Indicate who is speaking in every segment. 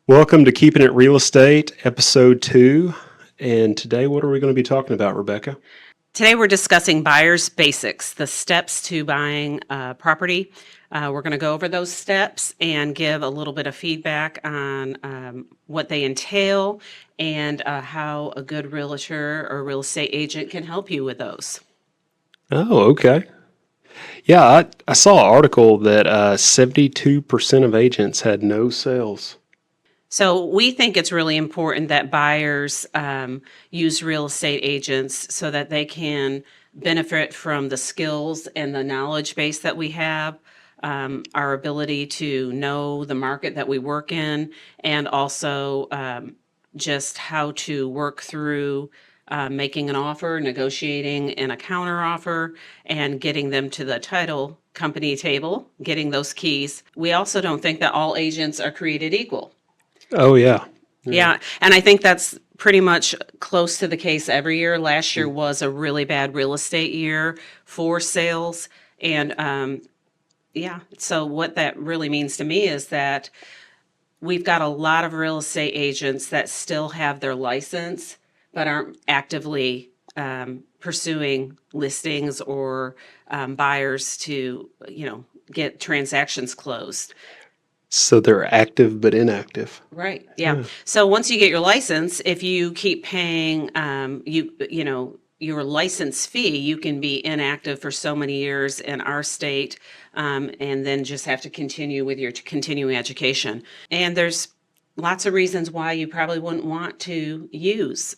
Speaker 1: Welcome to Keeping It Real Estate, Episode 2. And today, what are we going to be talking about, Rebecca?
Speaker 2: Today we're discussing buyer's basics, the steps to buying a property. We're going to go over those steps and give a little bit of feedback on what they entail and how a good realtor or real estate agent can help you with those.
Speaker 1: Oh, okay. Yeah, I saw an article that 72% of agents had no sales.
Speaker 2: So we think it's really important that buyers use real estate agents so that they can benefit from the skills and the knowledge base that we have, our ability to know the market that we work in, and also just how to work through making an offer, negotiating and a counter offer, and getting them to the title company table, getting those keys. We also don't think that all agents are created equal.
Speaker 1: Oh, yeah.
Speaker 2: Yeah, and I think that's pretty much close to the case every year. Last year was a really bad real estate year for sales. And yeah, so what that really means to me is that we've got a lot of real estate agents that still have their license, but aren't actively pursuing listings or buyers to, get transactions closed.
Speaker 1: So they're active but inactive.
Speaker 2: Right. Yeah. So once you get your license, if you keep paying, your license fee, you can be inactive for so many years in our state, and then just have to continue with your continuing education. And there's lots of reasons why you probably wouldn't want to use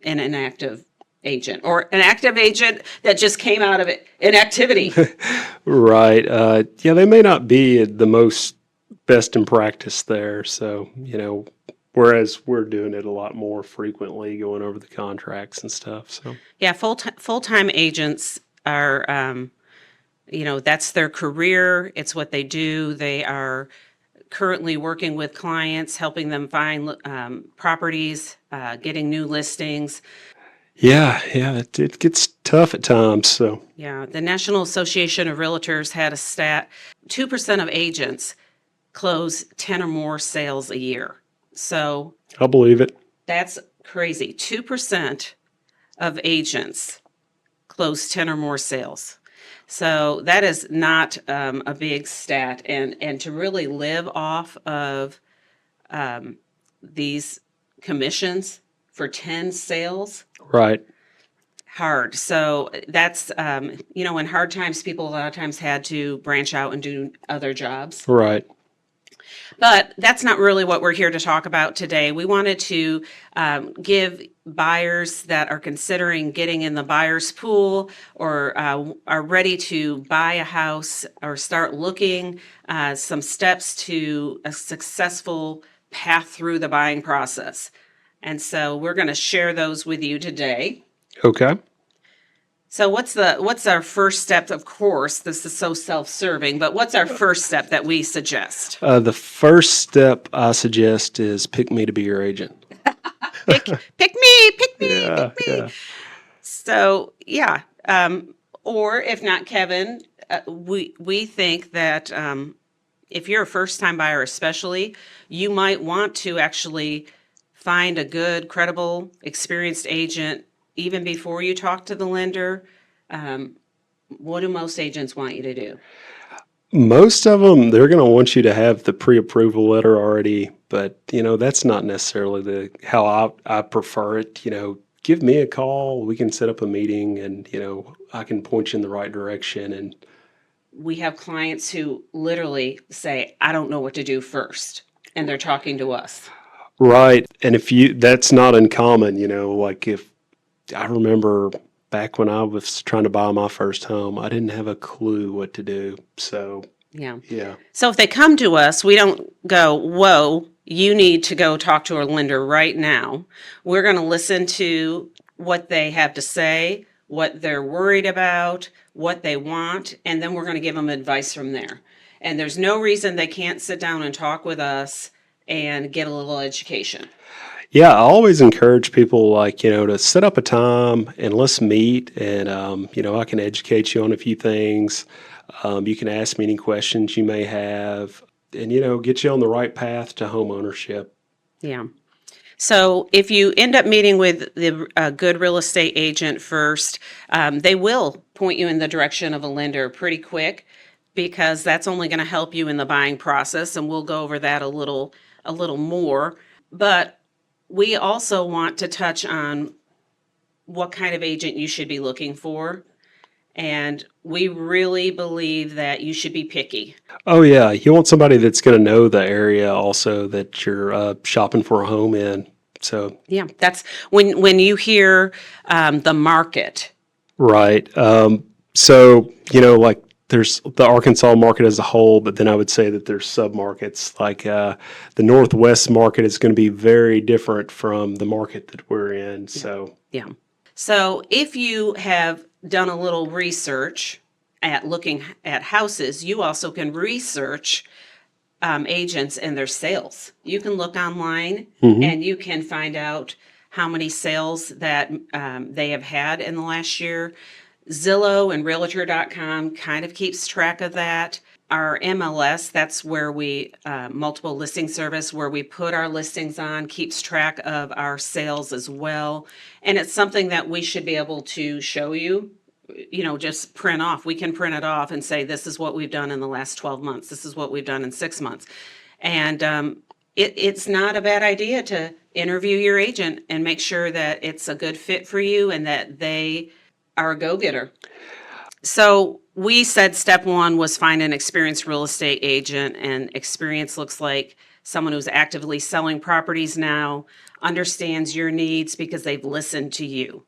Speaker 2: an inactive agent or an active agent that just came out of inactivity.
Speaker 1: Right. Yeah, they may not be the most best in practice there. So, whereas we're doing it a lot more frequently, going over the contracts and stuff. So,
Speaker 2: Yeah, full-time agents are, that's their career. It's what they do. They are currently working with clients, helping them find properties, getting new listings.
Speaker 1: yeah, it gets tough at times. So,
Speaker 2: Yeah, the National Association of Realtors had a stat, 2% of agents close 10 or more sales a year. So
Speaker 1: I'll believe it.
Speaker 2: that's crazy. 2% of agents close 10 or more sales. So that is not a big stat. And to really live off of these commissions for 10 sales,
Speaker 1: Right.
Speaker 2: hard. So that's, in hard times, people a lot of times had to branch out and do other jobs.
Speaker 1: Right.
Speaker 2: But that's not really what we're here to talk about today. We wanted to give buyers that are considering getting in the buyer's pool or are ready to buy a house or start looking some steps to a successful path through the buying process. And so we're going to share those with you today.
Speaker 1: Okay.
Speaker 2: So what's our first step? Of course, this is so self-serving, but what's our first step that we suggest?
Speaker 1: The first step I suggest is pick me to be your agent.
Speaker 2: Pick me, pick me,
Speaker 1: Yeah,
Speaker 2: pick me.
Speaker 1: yeah.
Speaker 2: So yeah, or if not Kevin, we think that if you're a first-time buyer, especially, you might want to actually find a good, credible, experienced agent even before you talk to the lender. What do most agents want you to do?
Speaker 1: Most of them, they're going to want you to have the pre-approval letter already, but that's not necessarily how I prefer it. Give me a call. We can set up a meeting, and I can point you in the right direction. And
Speaker 2: We have clients who literally say, "I don't know what to do first," and they're talking to us.
Speaker 1: right, and that's not uncommon. Like if I remember back when I was trying to buy my first home, I didn't have a clue what to do. So,
Speaker 2: Yeah.
Speaker 1: yeah.
Speaker 2: So if they come to us, we don't go, "Whoa, you need to go talk to a lender right now." We're going to listen to what they have to say, what they're worried about, what they want, and then we're going to give them advice from there. And there's no reason they can't sit down and talk with us and get a little education.
Speaker 1: Yeah, I always encourage people to set up a time and let's meet and, I can educate you on a few things. You can ask me any questions you may have. and get you on the right path to home ownership.
Speaker 2: Yeah. So if you end up meeting with the good real estate agent first, they will point you in the direction of a lender pretty quick because that's only going to help you in the buying process, and we'll go over that a little more. But we also want to touch on what kind of agent you should be looking for. And we really believe that you should be picky.
Speaker 1: Oh yeah, you want somebody that's going to know the area also that you're shopping for a home in. So
Speaker 2: Yeah, that's when you hear the market.
Speaker 1: right. So like there's the Arkansas market as a whole, but then I would say that there's submarkets. Like the Northwest market is going to be very different from the market that we're in.
Speaker 2: Yeah.
Speaker 1: So
Speaker 2: Yeah. So if you have done a little research at looking at houses, you also can research agents and their sales. You can look online and you can find out how many sales that they have had in the last year. Zillow and Realtor.com kind of keeps track of that. Our MLS, that's where we, multiple listing service, where we put our listings on, keeps track of our sales as well. And it's something that we should be able to show you, just print off. We can print it off and say, this is what we've done in the last 12 months. This is what we've done in 6 months. And it's not a bad idea to interview your agent and make sure that it's a good fit for you and that they are a go-getter. So we said step one was find an experienced real estate agent, and experience looks like someone who's actively selling properties now, understands your needs because they've listened to you.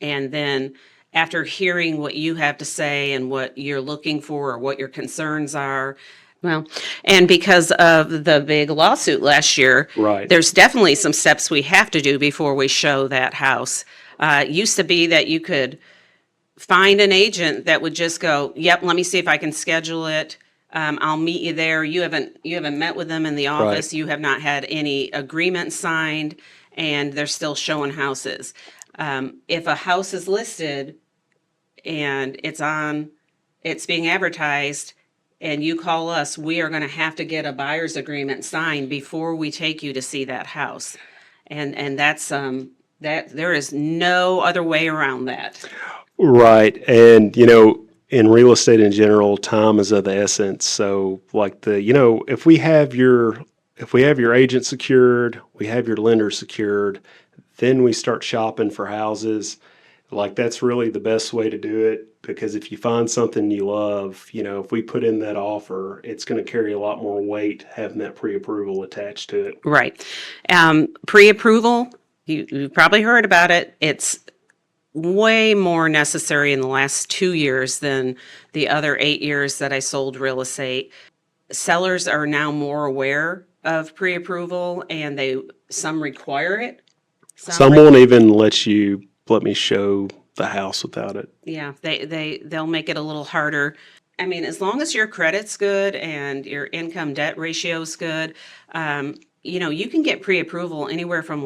Speaker 2: And then after hearing what you have to say and what you're looking for or what your concerns are, well, and because of the big lawsuit last year,
Speaker 1: right.
Speaker 2: there's definitely some steps we have to do before we show that house. It used to be that you could find an agent that would just go, yep, let me see if I can schedule it. I'll meet you there. You haven't met with them in the office.
Speaker 1: Right.
Speaker 2: You have not had any agreement signed, and they're still showing houses. If a house is listed and it's being advertised, and you call us, we are going to have to get a buyer's agreement signed before we take you to see that house. And that's that there is no other way around that.
Speaker 1: Right. And, in real estate in general, time is of the essence. So like if we have your agent secured, we have your lender secured, then we start shopping for houses. Like that's really the best way to do it because if you find something you love, if we put in that offer, it's going to carry a lot more weight having that pre-approval attached to it.
Speaker 2: Right. Pre-approval, you've probably heard about it. It's way more necessary in the last 2 years than the other 8 years that I sold real estate. Sellers are now more aware of pre-approval, and some require it.
Speaker 1: Some won't even let me show the house without it.
Speaker 2: Yeah, they'll make it a little harder. I mean, as long as your credit's good and your income debt ratio's good, you can get pre-approval anywhere from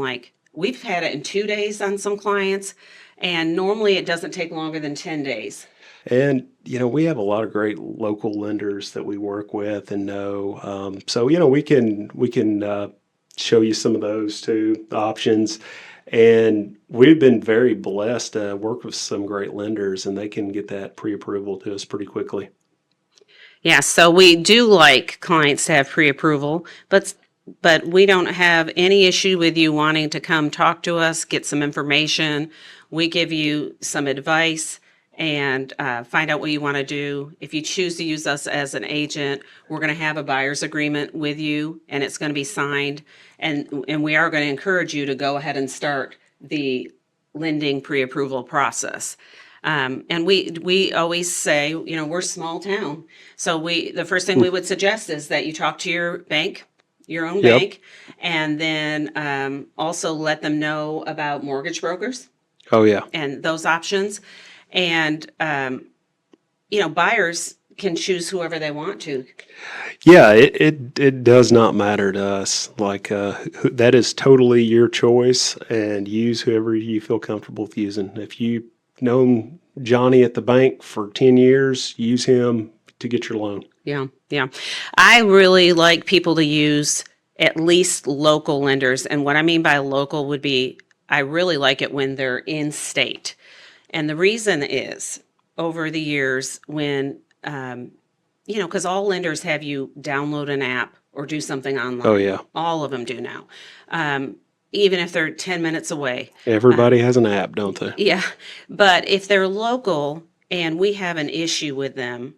Speaker 2: we've had it in 2 days on some clients, and normally it doesn't take longer than 10 days.
Speaker 1: And, we have a lot of great local lenders that we work with and know. So, we can show you some of those too, options. And we've been very blessed to work with some great lenders, and they can get that pre-approval to us pretty quickly.
Speaker 2: Yeah, so we do like clients to have pre-approval, but we don't have any issue with you wanting to come talk to us, get some information. We give you some advice and find out what you want to do. If you choose to use us as an agent, we're going to have a buyer's agreement with you, and it's going to be signed. And we are going to encourage you to go ahead and start the lending pre-approval process. And we always say, we're a small town. So the first thing we would suggest is that you talk to your bank, your own
Speaker 1: Yep.
Speaker 2: bank, and then also let them know about mortgage brokers
Speaker 1: Oh, yeah.
Speaker 2: and those options. And, buyers can choose whoever they want to.
Speaker 1: Yeah, it does not matter to us. Like that is totally your choice, and use whoever you feel comfortable with using. If you've known Johnny at the bank for 10 years, use him. to get your loan.
Speaker 2: Yeah, yeah. I really like people to use at least local lenders. And what I mean by local would be I really like it when they're in state. And the reason is over the years when, because all lenders have you download an app or do something
Speaker 1: Oh
Speaker 2: online.
Speaker 1: yeah,
Speaker 2: All of them do now. Um, Even if they're 10 minutes away.
Speaker 1: everybody has an app, don't they?
Speaker 2: Yeah. But if they're local and we have an issue with them,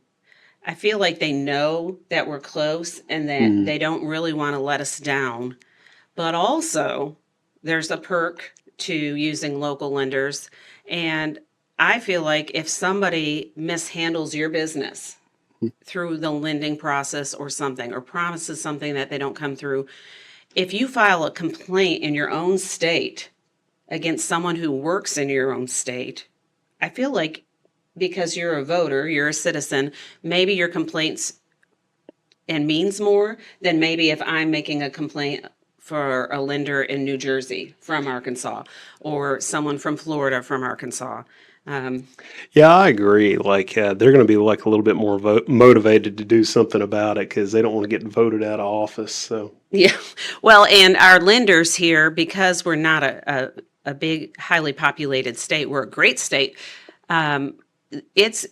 Speaker 2: I feel like they know that we're close and that
Speaker 1: Mm.
Speaker 2: they don't really want to let us down. But also, there's a perk to using local lenders. And I feel like if somebody mishandles your business through the lending process or something, or promises something that they don't come through, if you file a complaint in your own state against someone who works in your own state, I feel like because you're a voter, you're a citizen, maybe your complaints and means more than maybe if I'm making a complaint for a lender in New Jersey from Arkansas or someone from Florida from Arkansas. Um,
Speaker 1: Yeah, I agree. Like they're going to be like a little bit more motivated to do something about it because they don't want to get voted out of office. So
Speaker 2: yeah, well, and our lenders here, because we're not a big, highly populated state, we're a great state. Um,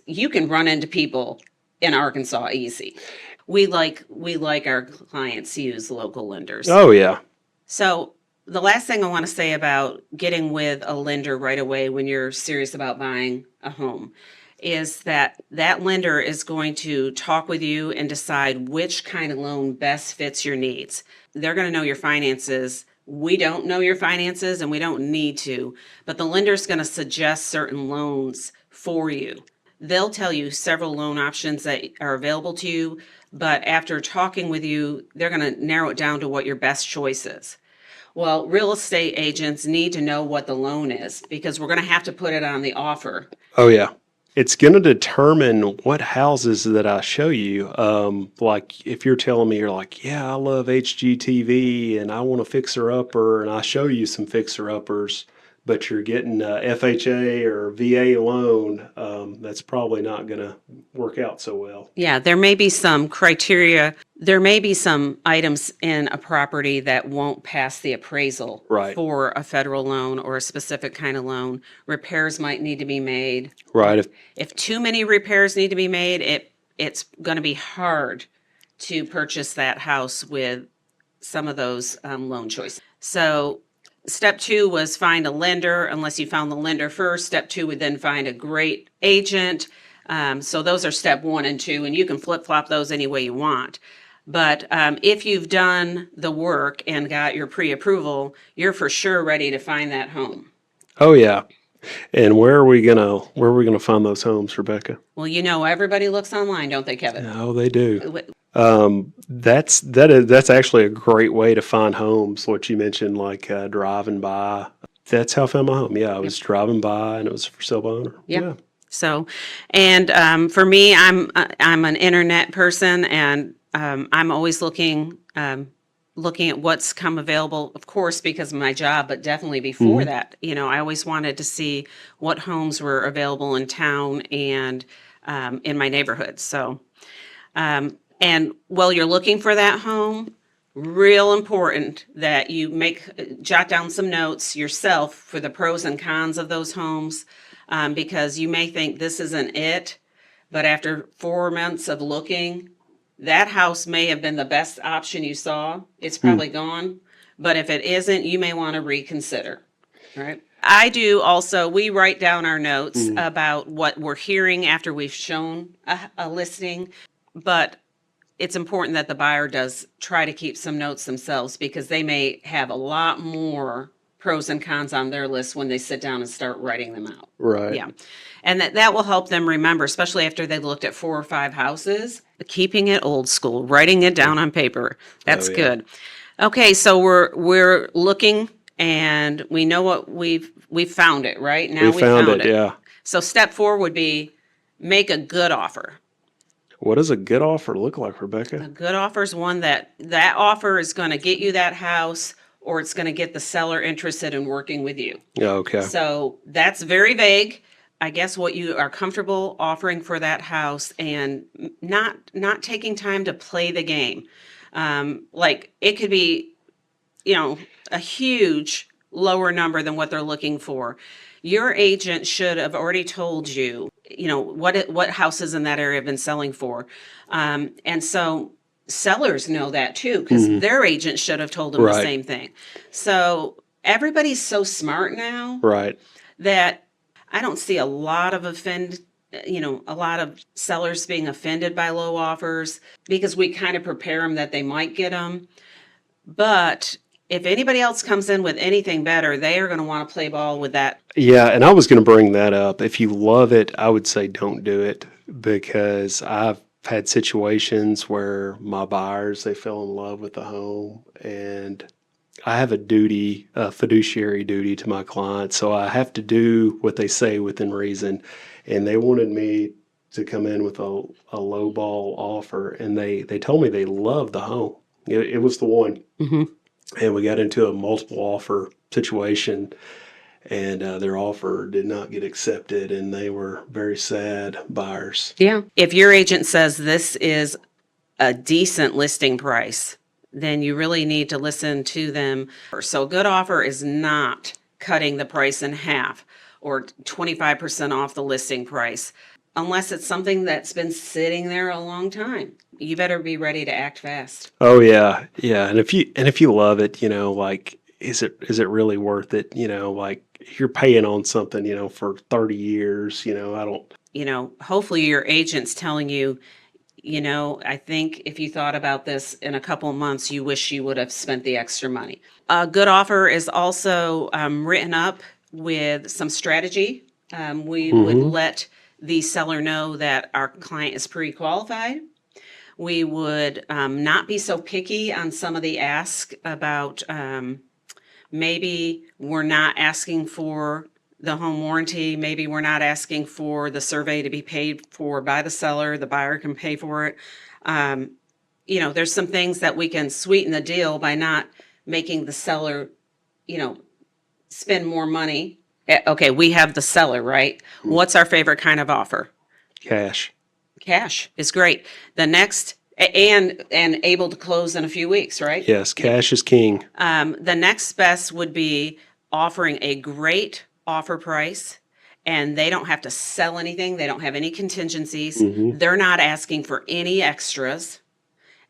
Speaker 2: you can run into people in Arkansas easy. We like our clients to use local lenders.
Speaker 1: oh yeah,
Speaker 2: So the last thing I want to say about getting with a lender right away when you're serious about buying a home is that that lender is going to talk with you and decide which kind of loan best fits your needs. They're going to know your finances. We don't know your finances and we don't need to, but the lender's going to suggest certain loans for you. They'll tell you several loan options that are available to you, but after talking with you, they're going to narrow it down to what your best choice is. Well, real estate agents need to know what the loan is because we're going to have to put it on the offer.
Speaker 1: oh yeah. It's going to determine what houses that I show you. Like if you're telling me you're like, yeah, I love HGTV and I want a fixer upper, and I show you some fixer uppers, but you're getting a FHA or VA loan, that's probably not going to work out so well.
Speaker 2: Yeah, there may be some criteria. There may be some items in a property that won't pass the appraisal
Speaker 1: Right,
Speaker 2: for a federal loan or a specific kind of loan. Repairs might need to be made.
Speaker 1: right.
Speaker 2: If too many repairs need to be made, it's going to be hard to purchase that house with some of those loan choices. So step two was find a lender. Unless you found the lender first, step two would then find a great agent. So those are step one and two, and you can flip flop those any way you want. But if you've done the work and got your pre-approval, you're for sure ready to find that home.
Speaker 1: Oh yeah. And where are we gonna find those homes, Rebecca?
Speaker 2: Well, everybody looks online, don't they, Kevin?
Speaker 1: Oh, they do. That's actually a great way to find homes. What you mentioned, like driving by. That's how I found my home. Yeah, I was driving by and it was for sale by owner.
Speaker 2: Yep.
Speaker 1: Yeah.
Speaker 2: So, and for me, I'm an internet person, and I'm always looking at what's come available. Of course, because of my job, but definitely before that, I always wanted to see what homes were available in town and in my neighborhood. So, and while you're looking for that home, real important that you jot down some notes yourself for the pros and cons of those homes. Because you may think this isn't it, but after 4 months of looking, that house may have been the best option you saw. It's probably gone. But if it isn't, you may want to reconsider. All right. I do also, we write down our notes about what we're hearing after we've shown a listing, but it's important that the buyer does try to keep some notes themselves because they may have a lot more pros and cons on their list when they sit down and start writing them out.
Speaker 1: Right.
Speaker 2: Yeah. And that will help them remember, especially after they've looked at 4 or 5 houses, keeping it old school, writing it down on paper. That's
Speaker 1: Oh, yeah.
Speaker 2: good. Okay, so we're looking and we know what we've found it, right? Now
Speaker 1: We found it. Yeah.
Speaker 2: So step 4 would be make a good offer.
Speaker 1: What does a good offer look like,
Speaker 2: A
Speaker 1: Rebecca?
Speaker 2: good offer is one that offer is going to get you that house, or it's going to get the seller interested in working with you.
Speaker 1: Yeah. Okay.
Speaker 2: So that's very vague, I guess what you are comfortable offering for that house, and not taking time to play the game. Like it could be, you know, a huge lower number than what they're looking for. Your agent should have already told you, what houses in that area have been selling for. And so sellers know that too, because
Speaker 1: Hmm.
Speaker 2: their agent should have told them the
Speaker 1: Right.
Speaker 2: same thing. So everybody's so smart now
Speaker 1: Right.
Speaker 2: that I don't see a lot of sellers being offended by low offers, because we kind of prepare them that they might get them. But if anybody else comes in with anything better, they are going to want to play ball with that.
Speaker 1: Yeah, and I was going to bring that up. If you love it, I would say don't do it because I've had situations where my buyers they fell in love with the home, and I have a fiduciary duty to my clients, so I have to do what they say within reason. And they wanted me to come in with a low ball offer, and they told me they loved the home. It was the one,
Speaker 2: Hmm.
Speaker 1: and we got into a multiple offer situation, and their offer did not get accepted, and they were very sad buyers.
Speaker 2: Yeah. If your agent says this is a decent listing price, then you really need to listen to them. So a good offer is not cutting the price in half or 25% off the listing price, unless it's something that's been sitting there a long time. You better be ready to act fast.
Speaker 1: Oh yeah, yeah. And if you love it, like is it really worth it? Like you're paying on something, for 30 years. I don't.
Speaker 2: Hopefully your agent's telling you, I think if you thought about this in a couple of months, you wish you would have spent the extra money. A good offer is also written up with some strategy. We would
Speaker 1: Hmm.
Speaker 2: let the seller know that our client is pre-qualified. We would not be so picky on some of the ask about, maybe we're not asking for the home warranty. Maybe we're not asking for the survey to be paid for by the seller. The buyer can pay for it. Um, there's some things that we can sweeten the deal by not making the seller, you know, spend more money. Okay, we have the seller, right? What's our favorite kind of offer?
Speaker 1: Cash.
Speaker 2: Cash is great. The next, and able to close in a few weeks, right?
Speaker 1: Yes, cash is king.
Speaker 2: The next best would be offering a great offer price, and they don't have to sell anything. They don't have any contingencies.
Speaker 1: Hmm.
Speaker 2: They're not asking for any extras,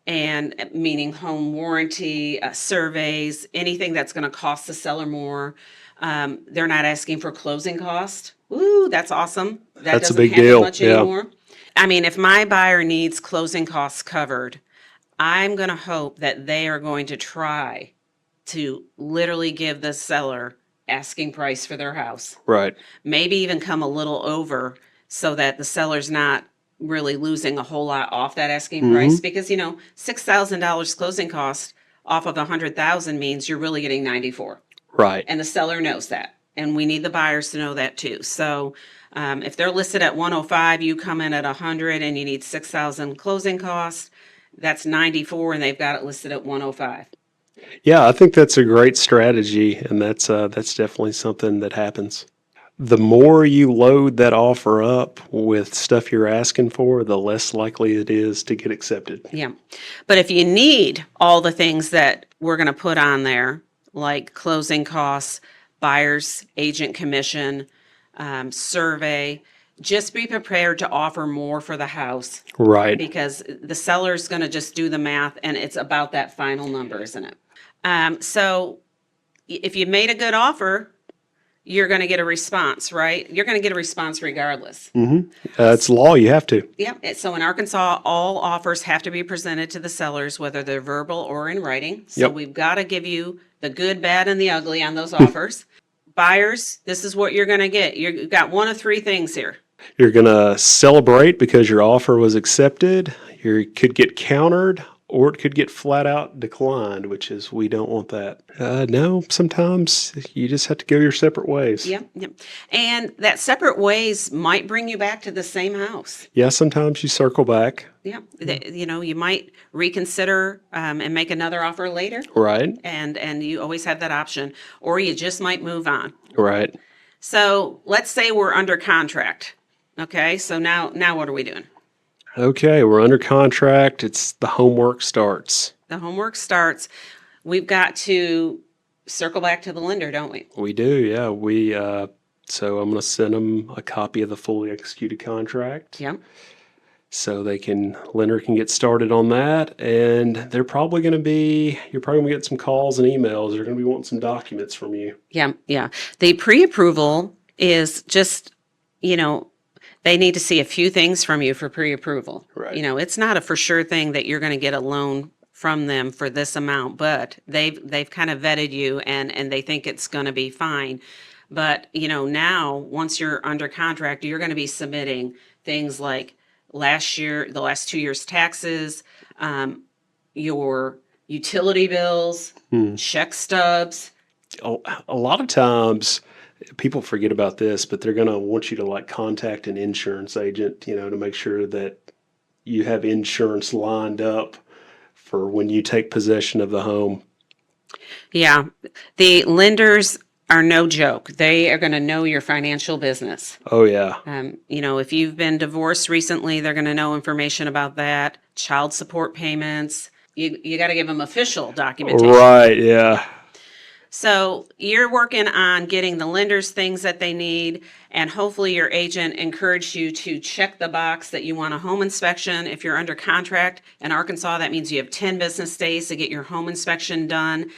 Speaker 2: and meaning home warranty, surveys, anything that's going to cost the seller more. They're not asking for closing cost. Ooh, that's awesome. That
Speaker 1: That's a
Speaker 2: doesn't
Speaker 1: big
Speaker 2: happen
Speaker 1: deal.
Speaker 2: much
Speaker 1: Yeah.
Speaker 2: anymore. I mean, if my buyer needs closing costs covered, I'm going to hope that they are going to try to literally give the seller asking price for their house.
Speaker 1: Right.
Speaker 2: Maybe even come a little over so that the seller's not really losing a whole lot off that asking
Speaker 1: Hmm.
Speaker 2: price, because $6,000 closing cost off of 100,000 means you're really getting 94,
Speaker 1: Right.
Speaker 2: and the seller knows that, and we need the buyers to know that too. So if they're listed at 105, you come in at 100 and you need 6,000 closing costs, that's 94, and they've got it listed at 105.
Speaker 1: Yeah, I think that's a great strategy, and that's definitely something that happens. The more you load that offer up with stuff you're asking for, the less likely it is to get accepted.
Speaker 2: Yeah. But if you need all the things that we're going to put on there, like closing costs, buyer's agent commission, survey, just be prepared to offer more for the house,
Speaker 1: Right.
Speaker 2: because the seller's going to just do the math, and it's about that final number, isn't it? So if you made a good offer, you're going to get a response, right? You're going to get a response regardless.
Speaker 1: Hmm. It's law. You have to.
Speaker 2: Yeah. So in Arkansas, all offers have to be presented to the sellers, whether they're verbal or in writing. So
Speaker 1: Yep.
Speaker 2: we've got to give you the good, bad, and the ugly on those offers. Buyers, this is what you're going to get. You've got one of three things here.
Speaker 1: You're going to celebrate because your offer was accepted. You could get countered, or it could get flat out declined, which is we don't want that. No, sometimes you just have to go your separate ways.
Speaker 2: Yeah. Yeah. And that separate ways might bring you back to the same house.
Speaker 1: Yeah, sometimes you circle back.
Speaker 2: Yeah. You might reconsider and make another offer later.
Speaker 1: Right.
Speaker 2: And you always have that option, or you just might move on.
Speaker 1: Right.
Speaker 2: So let's say we're under contract. Okay, so now what are we doing?
Speaker 1: Okay, we're under contract. It's the homework starts.
Speaker 2: The homework starts. We've got to circle back to the lender, don't we?
Speaker 1: We do, yeah. So I'm going to send them a copy of the fully executed contract.
Speaker 2: Yep.
Speaker 1: So lender can get started on that. And you're probably going to get some calls and emails. They're going to be wanting some documents from you.
Speaker 2: Yeah, yeah. The pre-approval is just, you know, they need to see a few things from you for pre-approval.
Speaker 1: Right.
Speaker 2: You know, it's not a for sure thing that you're going to get a loan from them for this amount, but they've kind of vetted you and they think it's going to be fine. But, now once you're under contract, you're going to be submitting things like the last 2 years' taxes, your utility bills, check stubs.
Speaker 1: A lot of times people forget about this, but they're going to want you to contact an insurance agent, to make sure that you have insurance lined up for when you take possession of the home.
Speaker 2: Yeah, the lenders are no joke. They are going to know your financial business.
Speaker 1: Oh, yeah.
Speaker 2: If you've been divorced recently, they're going to know information about that. Child support payments. You got to give them official documentation.
Speaker 1: Right, yeah.
Speaker 2: So you're working on getting the lenders things that they need, and hopefully your agent encouraged you to check the box that you want a home inspection. If you're under contract in Arkansas, that means you have 10 business days to get your home inspection done,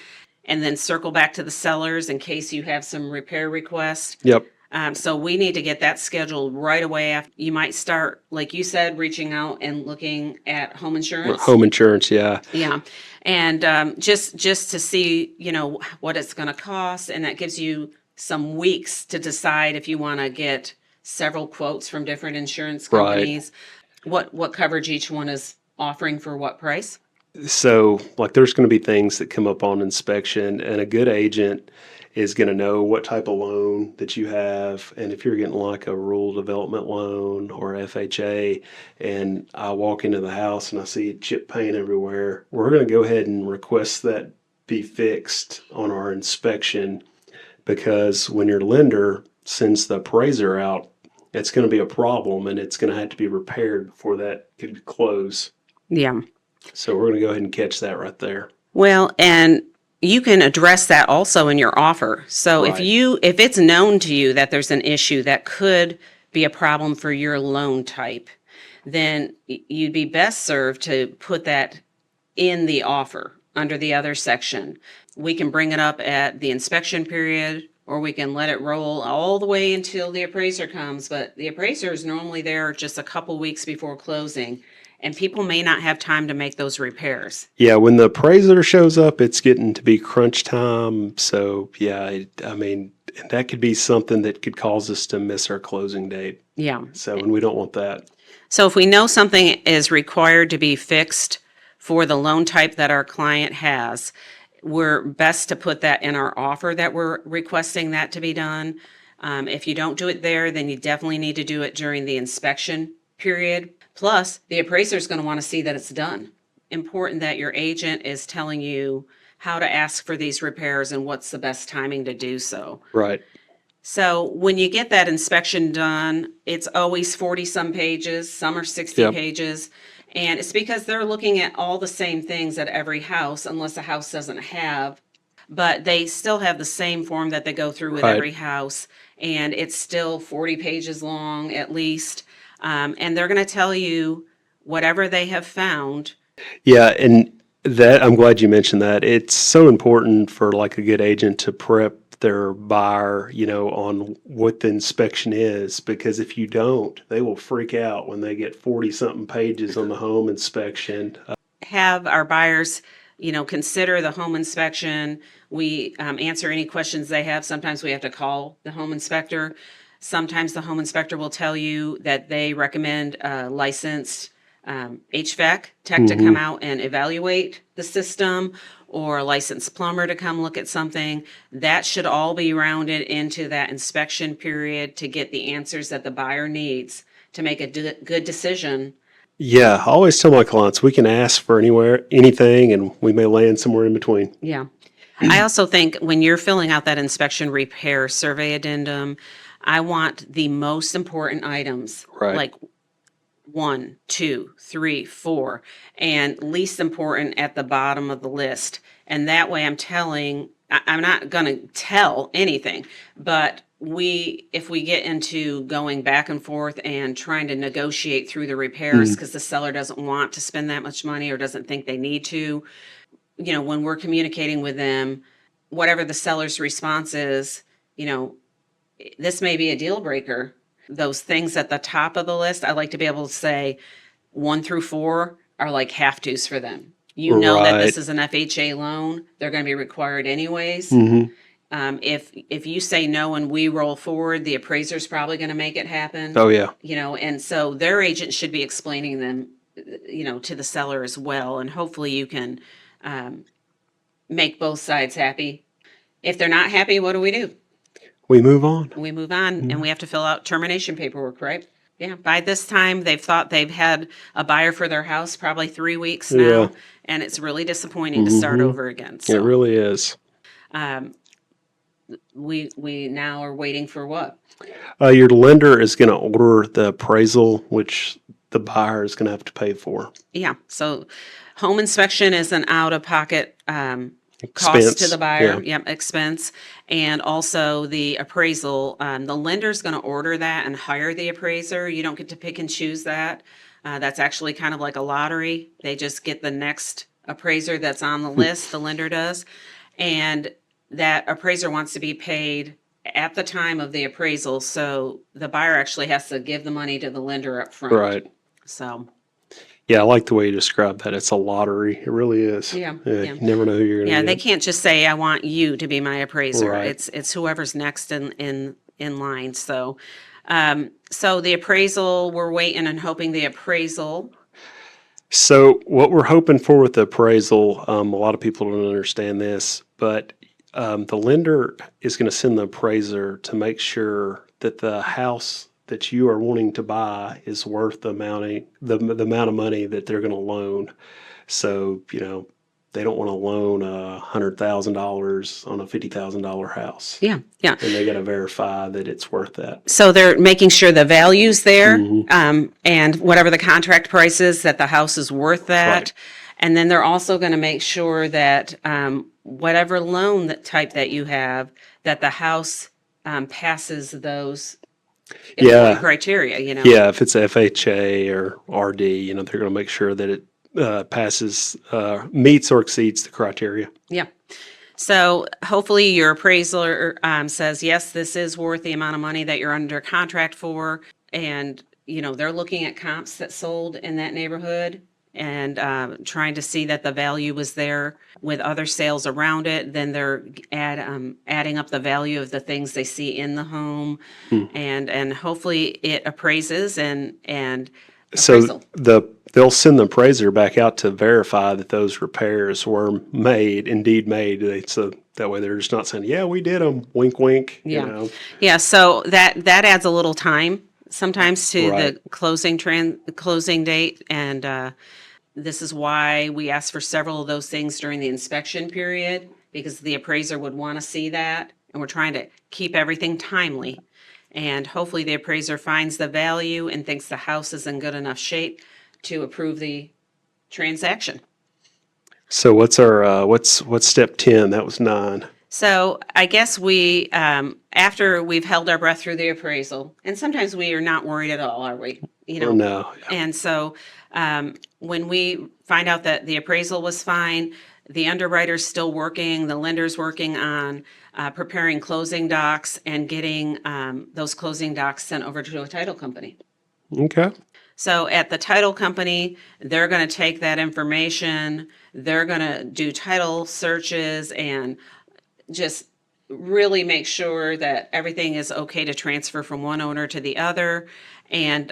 Speaker 2: and then circle back to the sellers in case you have some repair requests.
Speaker 1: Yep.
Speaker 2: So we need to get that scheduled right away. After you might start, like you said, reaching out and looking at home insurance.
Speaker 1: Home insurance, yeah.
Speaker 2: Yeah. And just to see, what it's going to cost. And that gives you some weeks to decide if you want to get several quotes from different insurance companies, what coverage each one is offering for what price.
Speaker 1: So, there's going to be things that come up on inspection, and a good agent is going to know what type of loan that you have. And if you're getting a rural development loan or FHA, and I walk into the house and I see chip paint everywhere, we're going to go ahead and request that be fixed on our inspection, because when your lender sends the appraiser out, it's going to be a problem and it's going to have to be repaired before that could close.
Speaker 2: Yeah.
Speaker 1: So we're going to go ahead and catch that right there.
Speaker 2: Well, and you can address that also in your offer. So
Speaker 1: Right.
Speaker 2: if it's known to you that there's an issue that could be a problem for your loan type, then you'd be best served to put that in the offer under the other section. We can bring it up at the inspection period, or we can let it roll all the way until the appraiser comes. But the appraiser is normally there just a couple weeks before closing, and people may not have time to make those repairs.
Speaker 1: Yeah, when the appraiser shows up, it's getting to be crunch time. So, yeah, that could be something that could cause us to miss our closing date.
Speaker 2: Yeah.
Speaker 1: So, and we don't want that.
Speaker 2: So if we know something is required to be fixed for the loan type that our client has, we're best to put that in our offer that we're requesting that to be done. If you don't do it there, then you definitely need to do it during the inspection period. Plus, the appraiser is going to want to see that it's done. Important that your agent is telling you how to ask for these repairs and what's the best timing to do so.
Speaker 1: Right.
Speaker 2: So when you get that inspection done, it's always 40-some pages, some are 60
Speaker 1: Yep.
Speaker 2: pages. And it's because they're looking at all the same things at every house, unless a house doesn't have. But they still have the same form that they go through with
Speaker 1: Right.
Speaker 2: every house. And it's still 40 pages long at least. And they're going to tell you whatever they have found.
Speaker 1: Yeah, and that I'm glad you mentioned that. It's so important for a good agent to prep their buyer, on what the inspection is, because if you don't, they will freak out when they get 40 something pages on the home inspection.
Speaker 2: Have our buyers, consider the home inspection. We answer any questions they have. Sometimes we have to call the home inspector. Sometimes the home inspector will tell you that they recommend a licensed HVAC tech to come out and evaluate the system, or a licensed plumber to come look at something. That should all be rounded into that inspection period to get the answers that the buyer needs to make a good decision.
Speaker 1: Yeah, I always tell my clients we can ask for anything, and we may land somewhere in between.
Speaker 2: Yeah. I also think when you're filling out that inspection repair survey addendum, I want the most important items,
Speaker 1: Right.
Speaker 2: like 1, 2, 3, 4, and least important at the bottom of the list. And that way I'm not going to tell anything, but if we get into going back and forth and trying to negotiate through the repairs
Speaker 1: Mm.
Speaker 2: because the seller doesn't want to spend that much money or doesn't think they need to, when we're communicating with them, whatever the seller's response is, you know, this may be a deal breaker. Those things at the top of the list, I like to be able to say 1 through 4 are like have tos for them. You know that
Speaker 1: Right.
Speaker 2: this is an FHA loan; they're going to be required anyways.
Speaker 1: Hmm.
Speaker 2: If you say no and we roll forward, the appraiser's probably going to make it happen.
Speaker 1: Oh, yeah.
Speaker 2: And so their agent should be explaining them, to the seller as well, and hopefully you can um, make both sides happy. If they're not happy, what do?
Speaker 1: We move on.
Speaker 2: We move on and
Speaker 1: Mhm.
Speaker 2: we have to fill out termination paperwork, right? Yeah, by this time, they've thought they've had a buyer for their house probably 3 weeks
Speaker 1: Yeah.
Speaker 2: now, and it's really disappointing to start
Speaker 1: Hmm.
Speaker 2: over again.
Speaker 1: It
Speaker 2: So,
Speaker 1: really is.
Speaker 2: um, we now are waiting for what?
Speaker 1: Your lender is going to order the appraisal, which the buyer is going to have to pay for.
Speaker 2: Yeah, so home inspection is an out-of-pocket cost to
Speaker 1: Expense.
Speaker 2: the
Speaker 1: Yeah.
Speaker 2: buyer, yep, expense, and also the appraisal. The lender's going to order that and hire the appraiser. You don't get to pick and choose that. That's actually kind of like a lottery. They just get the next appraiser that's on the list, the lender does, and that appraiser wants to be paid at the time of the appraisal, so the buyer actually has to give the money to the lender up front.
Speaker 1: Right.
Speaker 2: So,
Speaker 1: Yeah, I like the way you described that. It's a lottery. It really is.
Speaker 2: yeah,
Speaker 1: Yeah,
Speaker 2: yeah.
Speaker 1: you never know who you're going
Speaker 2: Yeah,
Speaker 1: to
Speaker 2: they
Speaker 1: get.
Speaker 2: can't just say, "I want you to be my appraiser."
Speaker 1: Right.
Speaker 2: It's whoever's next in line. So the appraisal, we're waiting and hoping the appraisal.
Speaker 1: So, what we're hoping for with the appraisal, a lot of people don't understand this, but the lender is going to send the appraiser to make sure that the house that you are wanting to buy is worth the amount of money that they're going to loan. So, they don't want to loan $100,000 on a $50,000 house,
Speaker 2: Yeah, yeah.
Speaker 1: and they got to verify that it's worth that.
Speaker 2: So they're making sure the value's there,
Speaker 1: Hmm.
Speaker 2: and whatever the contract price is, that the house is worth that.
Speaker 1: Right.
Speaker 2: And then they're also going to make sure that whatever loan type that you have, that the house passes those important
Speaker 1: Yeah.
Speaker 2: criteria.
Speaker 1: Yeah, if it's FHA or RD, they're going to make sure that it meets or exceeds the criteria.
Speaker 2: Yeah. So hopefully your appraiser says, yes, this is worth the amount of money that you're under contract for. And, they're looking at comps that sold in that neighborhood and trying to see that the value was there with other sales around it. Then they're adding up the value of the things they see in the home.
Speaker 1: Hmm.
Speaker 2: And hopefully it appraises and
Speaker 1: So
Speaker 2: appraisal.
Speaker 1: they'll send the appraiser back out to verify that those repairs were indeed made. So that way they're just not saying, "Yeah, we did them." Wink, wink.
Speaker 2: Yeah. Yeah, so that adds a little time sometimes to
Speaker 1: Right.
Speaker 2: the closing date, and this is why we ask for several of those things during the inspection period, because the appraiser would want to see that, and we're trying to keep everything timely. And hopefully the appraiser finds the value and thinks the house is in good enough shape to approve the transaction.
Speaker 1: So what's step 10? That was 9.
Speaker 2: So I guess after we've held our breath through the appraisal, and sometimes we are not worried at all, are we?
Speaker 1: Oh, no.
Speaker 2: And so when we find out that the appraisal was fine, the underwriter's still working, the lender's working on preparing closing docs and getting those closing docs sent over to a title company.
Speaker 1: Okay.
Speaker 2: So at the title company, they're going to take that information, they're going to do title searches and just really make sure that everything is okay to transfer from one owner to the other. And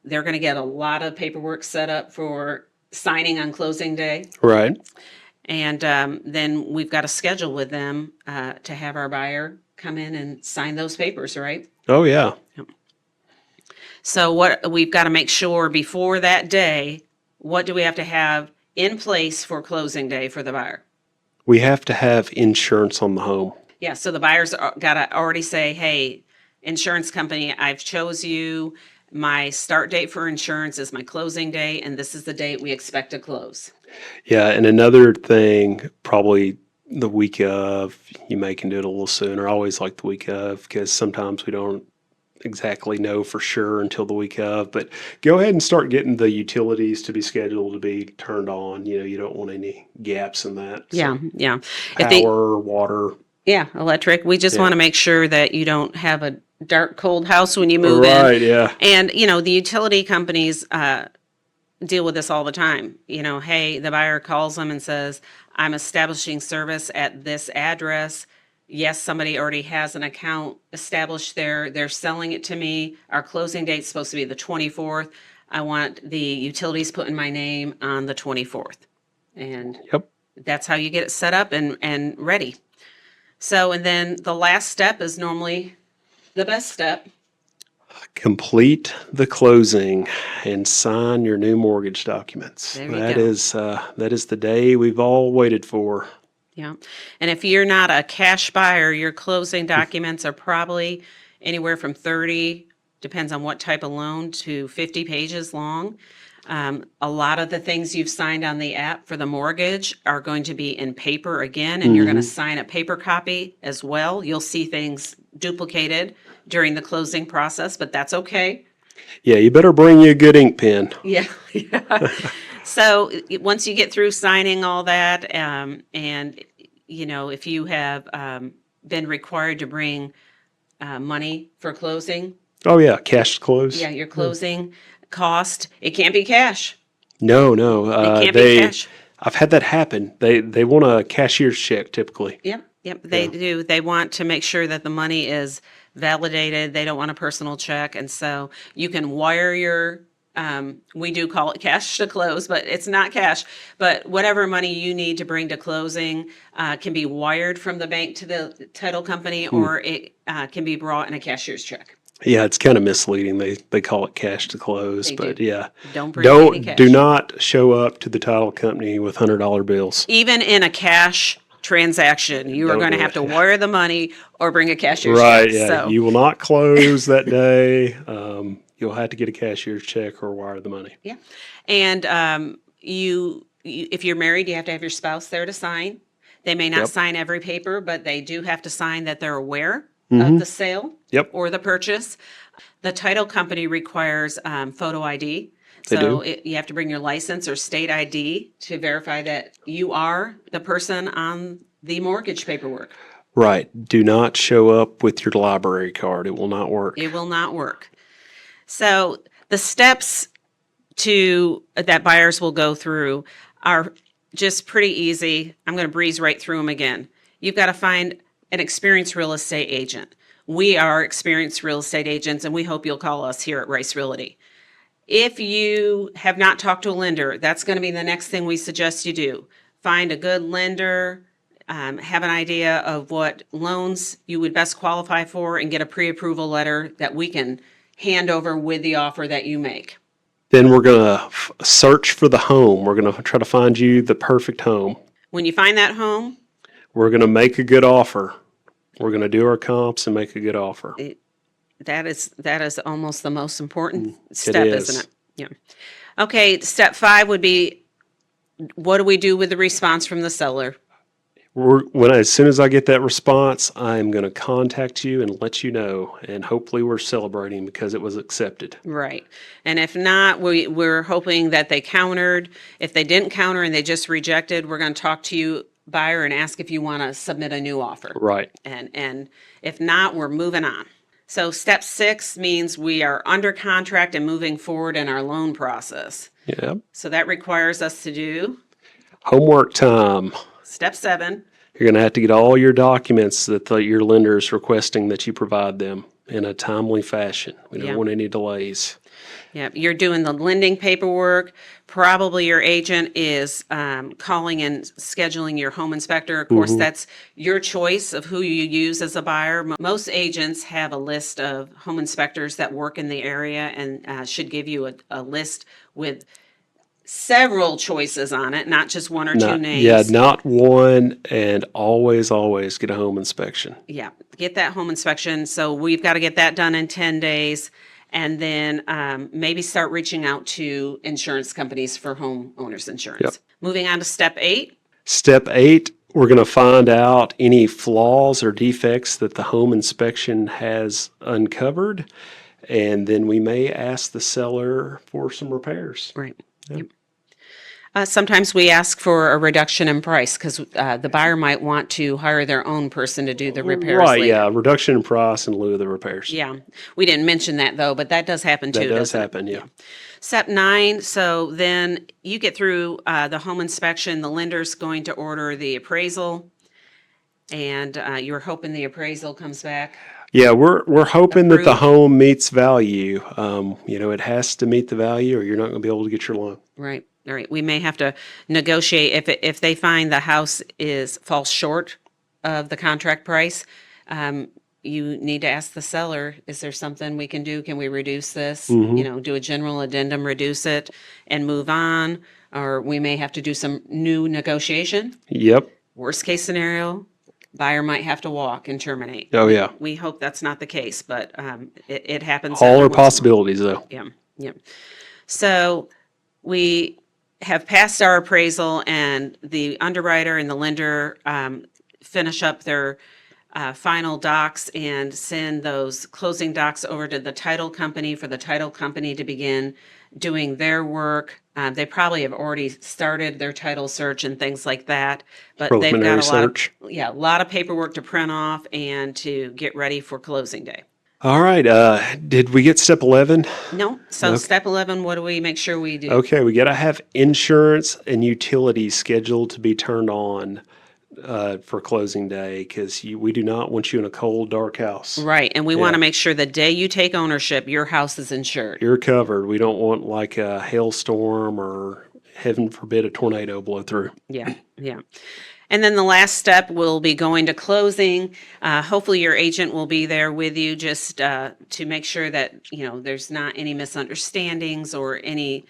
Speaker 2: they're going to get a lot of paperwork set up for signing on closing day.
Speaker 1: Right.
Speaker 2: And then we've got a schedule with them to have our buyer come in and sign those papers, right?
Speaker 1: Oh, yeah.
Speaker 2: So what we've got to make sure before that day, what do we have to have in place for closing day for the buyer?
Speaker 1: We have to have insurance on the home.
Speaker 2: Yeah, so the buyer's got to already say, hey, insurance company, I've chose you. My start date for insurance is my closing date, and this is the date we expect to close.
Speaker 1: Yeah, and another thing, probably the week of, you may can do it a little sooner. I always like the week of because sometimes we don't exactly know for sure until the week of. But go ahead and start getting the utilities to be scheduled to be turned on. You don't want any gaps in that.
Speaker 2: Yeah,
Speaker 1: So
Speaker 2: yeah. If they,
Speaker 1: power, water.
Speaker 2: yeah, electric. We just want
Speaker 1: Yeah.
Speaker 2: to make sure that you don't have a dark, cold house when you move in.
Speaker 1: Right, yeah.
Speaker 2: And, the utility companies deal with this all the time. Hey, the buyer calls them and says, I'm establishing service at this address. Yes, somebody already has an account established there. They're selling it to me. Our closing date's supposed to be the 24th. I want the utilities put in my name on the 24th. And
Speaker 1: Yep.
Speaker 2: that's how you get it set up and ready. So, and then the last step is normally the best step.
Speaker 1: Complete the closing and sign your new mortgage documents.
Speaker 2: There you
Speaker 1: That
Speaker 2: go.
Speaker 1: is the day we've all waited for.
Speaker 2: Yeah. And if you're not a cash buyer, your closing documents are probably anywhere from 30, depends on what type of loan, to 50 pages long. A lot of the things you've signed on the app for the mortgage are going to be in paper again, and you're going to sign a paper copy as well. You'll see things duplicated during the closing process, but that's okay.
Speaker 1: Yeah, you better bring you a good ink pen.
Speaker 2: Yeah, yeah. So once you get through signing all that, and if you have been required to bring money for closing,
Speaker 1: Oh yeah, cash to close.
Speaker 2: yeah, your closing cost, it can't be cash.
Speaker 1: No, no.
Speaker 2: It can't be cash.
Speaker 1: I've had that happen. They want a cashier's check typically.
Speaker 2: Yep, yep, they do. They want to make sure that the money is validated. They don't want a personal check, and so you can wire your. We do call it cash to close, but it's not cash. But whatever money you need to bring to closing can be wired from the bank to the title company, or it can be brought in a cashier's check.
Speaker 1: Yeah, it's kind of misleading. They call it cash to close,
Speaker 2: They
Speaker 1: but
Speaker 2: do.
Speaker 1: yeah.
Speaker 2: Don't bring any cash.
Speaker 1: Do not show up to the title company with $100 bills.
Speaker 2: Even in a cash transaction, you are
Speaker 1: Don't
Speaker 2: going to
Speaker 1: do
Speaker 2: have
Speaker 1: it.
Speaker 2: to wire the money or bring a cashier's
Speaker 1: Right,
Speaker 2: check.
Speaker 1: yeah.
Speaker 2: So,
Speaker 1: You will not close that day. You'll have to get a cashier's check or wire the money.
Speaker 2: yeah. And if you're married, you have to have your spouse there to sign. They may not
Speaker 1: Yep.
Speaker 2: sign every paper, but they do have to sign that they're aware of the sale
Speaker 1: Yep.
Speaker 2: or the purchase. The title company requires photo ID.
Speaker 1: They
Speaker 2: So
Speaker 1: do.
Speaker 2: you have to bring your license or state ID to verify that you are the person on the mortgage paperwork.
Speaker 1: Right. Do not show up with your library card. It will not work.
Speaker 2: It will not work. So the steps that buyers will go through are just pretty easy. I'm going to breeze right through them again. You've got to find an experienced real estate agent. We are experienced real estate agents, and we hope you'll call us here at Rice Realty. If you have not talked to a lender, that's going to be the next thing we suggest you do. Find a good lender, have an idea of what loans you would best qualify for, and get a pre-approval letter that we can hand over with the offer that you make.
Speaker 1: Then we're going to search for the home. We're going to try to find you the perfect home.
Speaker 2: When you find that home,
Speaker 1: We're going to make a good offer. We're going to do our comps and make a good offer.
Speaker 2: that is almost the most important step,
Speaker 1: is.
Speaker 2: isn't it? Yeah. Okay, step 5 would be, what do we do with the response from the seller?
Speaker 1: As soon as I get that response, I'm going to contact you and let you know. And hopefully we're celebrating because it was accepted.
Speaker 2: Right. And if not, we're hoping that they countered. If they didn't counter and they just rejected, we're going to talk to you, buyer, and ask if you want to submit a new offer.
Speaker 1: Right.
Speaker 2: And if not, we're moving on. So step 6 means we are under contract and moving forward in our loan process.
Speaker 1: Yeah.
Speaker 2: So that requires us to do
Speaker 1: Homework time.
Speaker 2: step 7.
Speaker 1: You're going to have to get all your documents that your lender is requesting that you provide them in a timely fashion. We don't
Speaker 2: Yeah.
Speaker 1: want any delays.
Speaker 2: Yeah, you're doing the lending paperwork. Probably your agent is calling and scheduling your home inspector. Of course, that's your choice of who you use as a buyer. Most agents have a list of home inspectors that work in the area and should give you a list with several choices on it, not just one or two
Speaker 1: Yeah,
Speaker 2: names.
Speaker 1: not one, and always, always get a home inspection.
Speaker 2: Yeah, get that home inspection. So we've got to get that done in 10 days. And then maybe start reaching out to insurance companies for homeowners
Speaker 1: Yep.
Speaker 2: insurance. Moving on to step 8.
Speaker 1: Step 8, we're going to find out any flaws or defects that the home inspection has uncovered, and then we may ask the seller for some repairs.
Speaker 2: Right. Yep. Sometimes we ask for a reduction in price because the buyer might want to hire their own person to do the repairs
Speaker 1: Right,
Speaker 2: later.
Speaker 1: yeah, reduction in price in lieu of the repairs.
Speaker 2: Yeah, we didn't mention that though, but that does happen too.
Speaker 1: That does
Speaker 2: doesn't it?
Speaker 1: happen, yeah.
Speaker 2: Step 9, so then you get through the home inspection, the lender's going to order the appraisal, and you're hoping the appraisal comes back.
Speaker 1: Yeah, we're hoping that the
Speaker 2: Approved.
Speaker 1: home meets value. It has to meet the value, or you're not going to be able to get your loan.
Speaker 2: Right, right. We may have to negotiate if they find the house falls short of the contract price. You need to ask the seller, is there something we can do? Can we reduce this? Do a general addendum, reduce it, and move on. Or we may have to do some new negotiation.
Speaker 1: Yep.
Speaker 2: Worst case scenario, buyer might have to walk and terminate.
Speaker 1: Oh, yeah.
Speaker 2: We hope that's not the case, but it happens.
Speaker 1: All
Speaker 2: every
Speaker 1: are
Speaker 2: once in a while.
Speaker 1: possibilities, though.
Speaker 2: Yeah, yeah. So we have passed our appraisal, and the underwriter and the lender finish up their final docs and send those closing docs over to the title company for the title company to begin doing their work. They probably have already started their title search and things like that, but they've
Speaker 1: Preliminary
Speaker 2: got a lot
Speaker 1: search.
Speaker 2: a lot of paperwork to print off and to get ready for closing day.
Speaker 1: All right. Did we get step 11?
Speaker 2: No, so step 11, what do we make sure we do?
Speaker 1: Okay, we got to have insurance and utilities scheduled to be turned on for closing day, because we do not want you in a cold, dark house.
Speaker 2: Right, and we want
Speaker 1: Yeah.
Speaker 2: to make sure the day you take ownership, your house is insured.
Speaker 1: You're covered. We don't want like a hailstorm or, heaven forbid, a tornado blow through.
Speaker 2: Yeah, yeah. And then the last step will be going to closing. Hopefully your agent will be there with you just to make sure that, there's not any misunderstandings or any,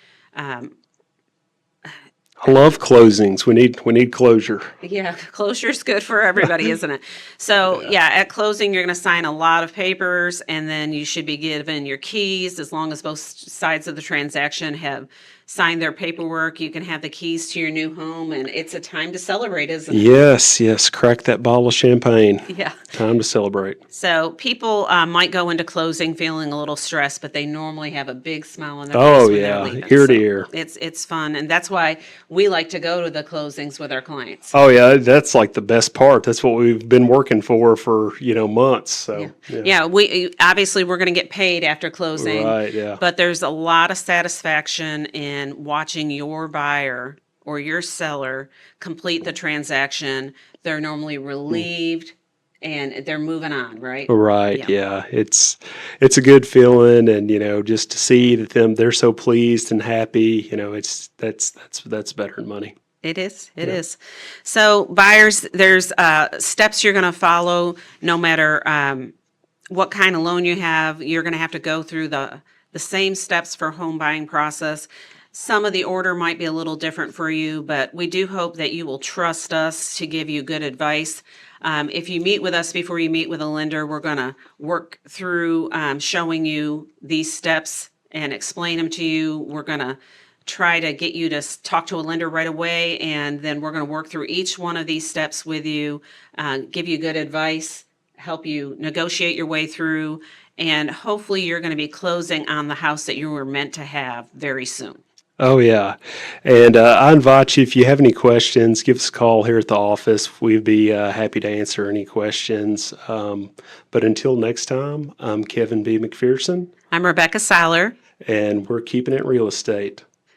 Speaker 1: I love closings. We need closure.
Speaker 2: yeah, closure is good for everybody, isn't it? So yeah, at closing, you're going to sign a lot of papers, and then you should be given your keys. As long as both sides of the transaction have signed their paperwork, you can have the keys to your new home, and it's a time to celebrate, isn't it?
Speaker 1: Yes. Crack that bottle of champagne.
Speaker 2: Yeah.
Speaker 1: Time to celebrate.
Speaker 2: So people might go into closing feeling a little stressed, but they normally have a big smile on their
Speaker 1: Oh,
Speaker 2: face when
Speaker 1: yeah,
Speaker 2: they're leaving.
Speaker 1: ear to
Speaker 2: So
Speaker 1: ear.
Speaker 2: It's fun, and that's why we like to go to the closings with our clients.
Speaker 1: Oh, yeah, that's like the best part. That's what we've been working for months. So,
Speaker 2: Yeah, we obviously we're going to get paid after closing,
Speaker 1: Right, yeah.
Speaker 2: but there's a lot of satisfaction in watching your buyer or your seller complete the transaction. They're normally relieved and they're moving on, right?
Speaker 1: Right, yeah. It's a good feeling, and just to see that they're so pleased and happy, that's better than money.
Speaker 2: It is. It is. So buyers, there's steps you're going to follow no matter what kind of loan you have. You're going to have to go through the same steps for home buying process. Some of the order might be a little different for you, but we do hope that you will trust us to give you good advice. If you meet with us before you meet with a lender, we're going to work through showing you these steps and explain them to you. We're going to try to get you to talk to a lender right away, and then we're going to work through each one of these steps with you, give you good advice, help you negotiate your way through, and hopefully you're going to be closing on the house that you were meant to have very soon.
Speaker 1: Oh, yeah. And I invite you, if you have any questions, give us a call here at the office. We'd be happy to answer any questions. But until next time, I'm Kevin B. McPherson,
Speaker 2: I'm Rebecca Seiler.
Speaker 1: and we're keeping it real estate.